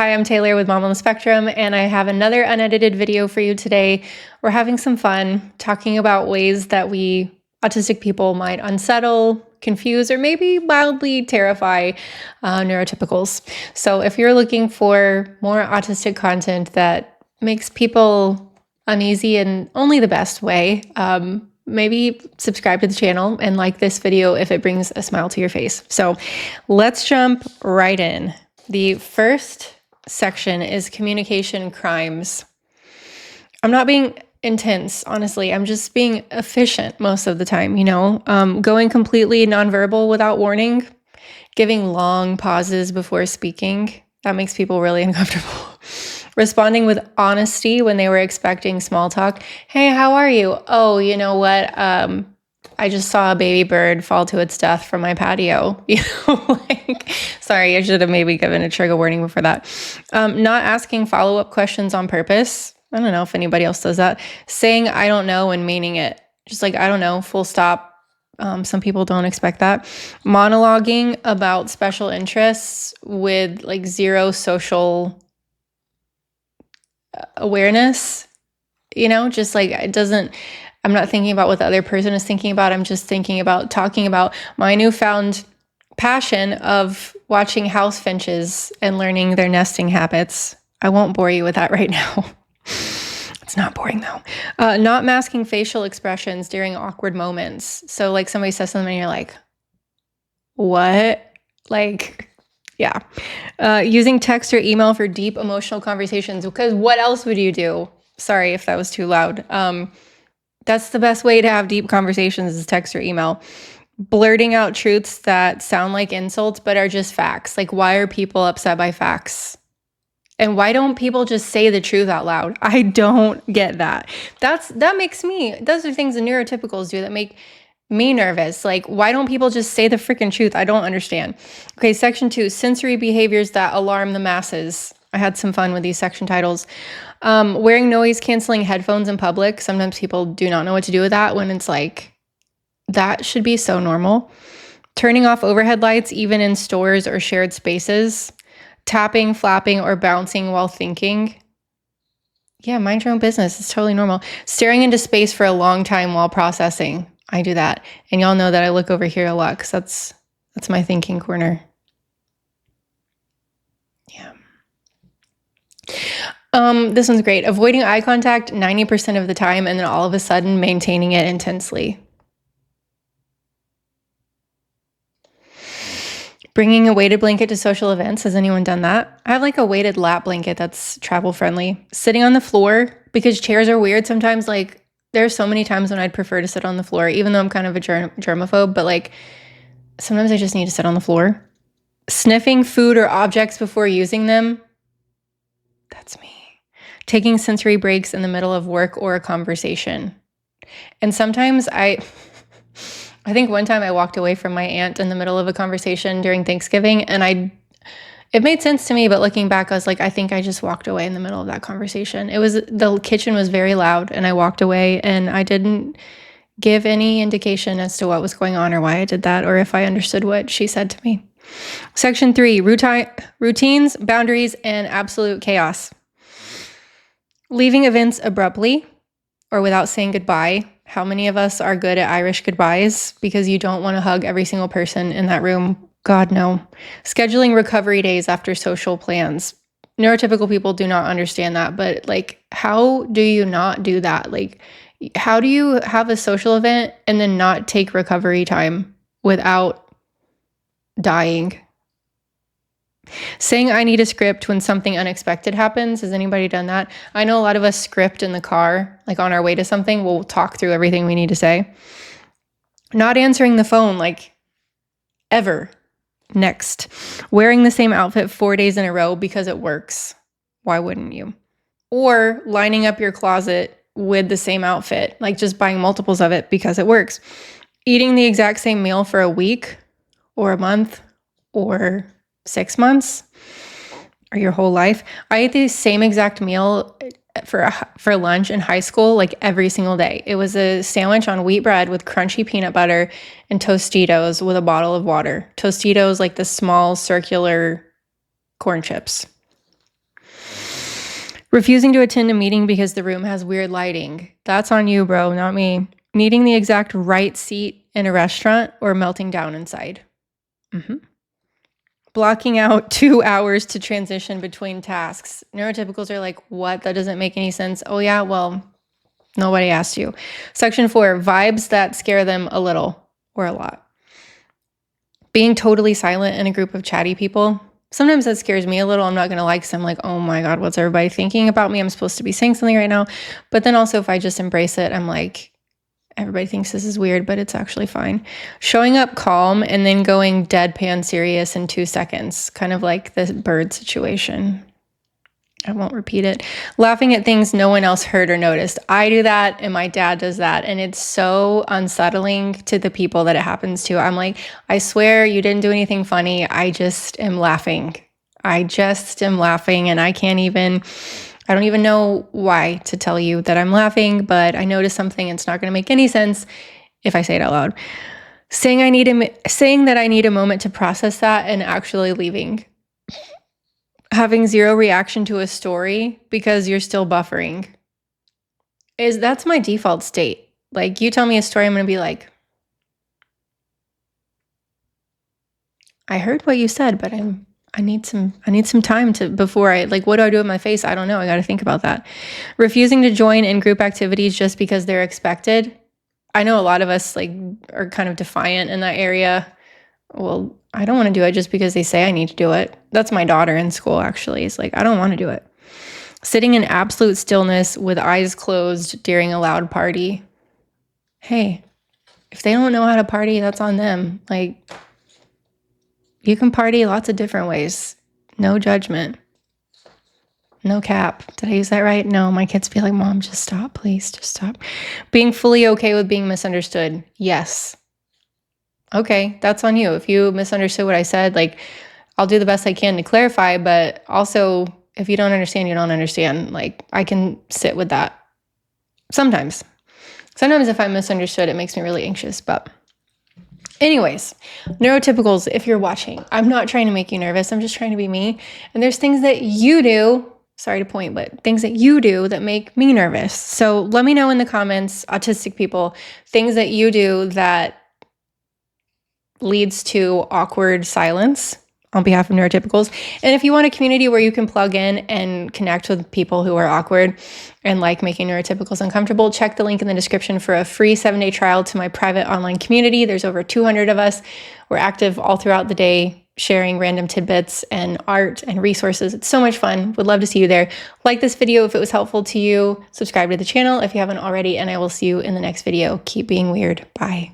Hi, I'm Taylor with Mom on the Spectrum, and I have another unedited video for you today. We're having some fun talking about ways that we autistic people might unsettle, confuse, or maybe mildly terrify neurotypicals. So if you're looking for more autistic content that makes people uneasy in only the best way, maybe subscribe to the channel and like this video if it brings a smile to your face. So let's jump right in. The first section is communication crimes. I'm not being intense, honestly. I'm just being efficient most of the time, going completely nonverbal without warning, giving long pauses before speaking. That makes people really uncomfortable. Responding with honesty when they were expecting small talk. Hey, how are you? Oh, you know what? I just saw a baby bird fall to its death from my patio. Sorry, I should have maybe given a trigger warning before that. Not asking follow-up questions on purpose. I don't know if anybody else does that. Saying I don't know and meaning it. Just like, I don't know, full stop. Some people don't expect that. Monologuing about special interests with like zero social awareness, just like it doesn't, I'm not thinking about what the other person is thinking about. I'm just thinking about talking about my newfound passion of watching house finches and learning their nesting habits. I won't bore you with that right now. It's not boring though. Not masking facial expressions during awkward moments. So like somebody says something and you're like, what? Yeah. Using text or email for deep emotional conversations, because what else would you do? Sorry if that was too loud. That's the best way to have deep conversations is text or email. Blurting out truths that sound like insults but are just facts. Like, why are people upset by facts? And why don't people just say the truth out loud? I don't get that. That makes me, those are things the neurotypicals do that make me nervous. Like, why don't people just say the freaking truth? I don't understand. Okay, section 2, sensory behaviors that alarm the masses. I had some fun with these section titles. Wearing noise-canceling headphones in public. Sometimes people do not know what to do with that when it's like, that should be so normal. Turning off overhead lights, even in stores or shared spaces. Tapping, flapping, or bouncing while thinking. Yeah, mind your own business. It's totally normal. Staring into space for a long time while processing. I do that. And y'all know that I look over here a lot because that's my thinking corner. Yeah. This one's great. Avoiding eye contact 90% of the time and then all of a sudden maintaining it intensely. Bringing a weighted blanket to social events. Has anyone done that? I have like a weighted lap blanket that's travel friendly. Sitting on the floor because chairs are weird sometimes. Like, there are so many times when I'd prefer to sit on the floor, even though I'm kind of a germaphobe, but like sometimes I just need to sit on the floor. Sniffing food or objects before using them. That's me. Taking sensory breaks in the middle of work or a conversation. And sometimes I think one time I walked away from my aunt in the middle of a conversation during Thanksgiving, and it made sense to me, but looking back, I was like, I think I just walked away in the middle of that conversation. The kitchen was very loud, and I walked away, and I didn't give any indication as to what was going on or why I did that, or if I understood what she said to me. Section 3, routines, boundaries, and absolute chaos. Leaving events abruptly or without saying goodbye. How many of us are good at Irish goodbyes because you don't want to hug every single person in that room? God, no. Scheduling recovery days after social plans. Neurotypical people do not understand that, but like, how do you not do that? Like, how do you have a social event and then not take recovery time without dying? Saying I need a script when something unexpected happens. Has anybody done that? I know a lot of us script in the car, like on our way to something, we'll talk through everything we need to say. Not answering the phone, like ever. Next, wearing the same outfit 4 days in a row because it works. Why wouldn't you? Or lining up your closet with the same outfit, like just buying multiples of it because it works. Eating the exact same meal for a week or a month or 6 months or your whole life. I ate the same exact meal for lunch in high school, like every single day. It was a sandwich on wheat bread with crunchy peanut butter and Tostitos with a bottle of water. Tostitos, like the small circular corn chips. Refusing to attend a meeting because the room has weird lighting. That's on you, bro, not me. Needing the exact right seat in a restaurant or melting down inside. Blocking out 2 hours to transition between tasks. Neurotypicals are like, what? That doesn't make any sense. Oh yeah, well, nobody asked you. Section 4, vibes that scare them a little or a lot. Being totally silent in a group of chatty people. Sometimes that scares me a little. I'm not going to lie, because I'm like, oh my God, what's everybody thinking about me? I'm supposed to be saying something right now. But then also if I just embrace it, I'm like, everybody thinks this is weird, but it's actually fine. Showing up calm and then going deadpan serious in 2 seconds. Kind of like the bird situation. I won't repeat it. Laughing at things no one else heard or noticed. I do that and my dad does that. And it's so unsettling to the people that it happens to. I'm like, I swear you didn't do anything funny. I just am laughing. And I don't even know why to tell you that I'm laughing, but I noticed something. It's not going to make any sense if I say it out loud. Saying that I need a moment to process that and actually leaving. Having zero reaction to a story because you're still buffering. That's my default state. Like, you tell me a story, I'm going to be like, I heard what you said, but I need some time before I, like, what do I do with my face? I don't know. I got to think about that. Refusing to join in group activities just because they're expected. I know a lot of us like are kind of defiant in that area. Well, I don't want to do it just because they say I need to do it. That's my daughter in school, actually. It's like, I don't want to do it. Sitting in absolute stillness with eyes closed during a loud party. Hey, if they don't know how to party, that's on them. Like, you can party lots of different ways. No judgment. No cap. Did I use that right? No, my kids be like, Mom, just stop, please. Just stop. Being fully okay with being misunderstood. Yes. Okay, that's on you. If you misunderstood what I said, like, I'll do the best I can to clarify, but also if you don't understand, you don't understand. Like, I can sit with that. Sometimes if I'm misunderstood, it makes me really anxious. But anyways, neurotypicals, if you're watching, I'm not trying to make you nervous. I'm just trying to be me. And there's things that you do, sorry to point, but things that you do that make me nervous. So let me know in the comments, autistic people, things that you do that leads to awkward silence on behalf of neurotypicals. And if you want a community where you can plug in and connect with people who are awkward and like making neurotypicals uncomfortable, check the link in the description for a free 7-day trial to my private online community. There's over 200 of us. We're active all throughout the day, sharing random tidbits and art and resources. It's so much fun. Would love to see you there. Like this video if it was helpful to you. Subscribe to the channel if you haven't already, and I will see you in the next video. Keep being weird. Bye.